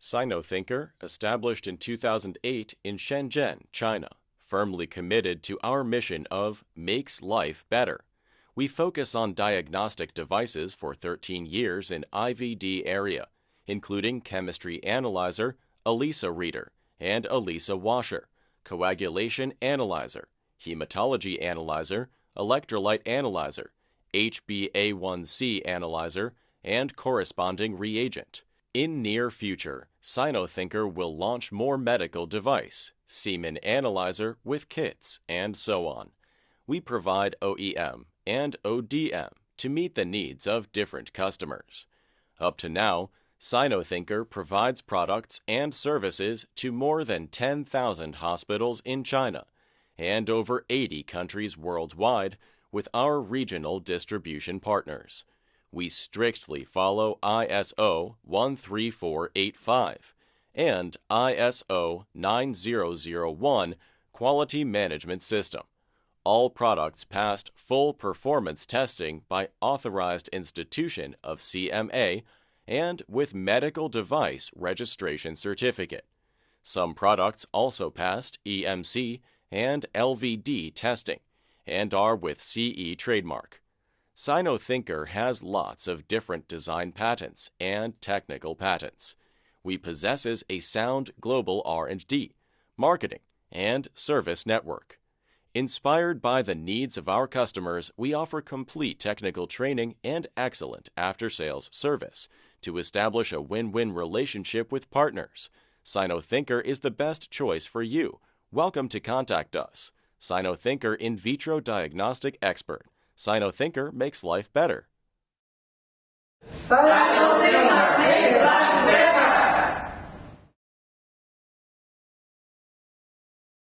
Sinothinker, established in 2008 in Shenzhen, China, firmly committed to our mission of makes life better. We focus on diagnostic devices for 13 years in IVD area, including chemistry analyzer, Elisa reader, and Elisa washer, coagulation analyzer, hematology analyzer, electrolyte analyzer, HbA1c analyzer, and corresponding reagent. In near future, Sinothinker will launch more medical device, semen analyzer with kits, and so on. We provide OEM and ODM to meet the needs of different customers. Up to now, Sinothinker provides products and services to more than 10,000 hospitals in China and over 80 countries worldwide with our regional distribution partners. We strictly follow ISO 13485 and ISO 9001 quality management system. All products passed full performance testing by authorized institution of CMA and with medical device registration certificate. Some products also passed EMC and LVD testing and are with CE trademark. Sinothinker has lots of different design patents and technical patents. We possesses a sound global R&D, marketing, and service network. Inspired by the needs of our customers, we offer complete technical training and excellent after-sales service to establish a win-win relationship with partners. Sinothinker is the best choice for you. Welcome to contact us. Sinothinker in vitro diagnostic expert. Sinothinker makes life better.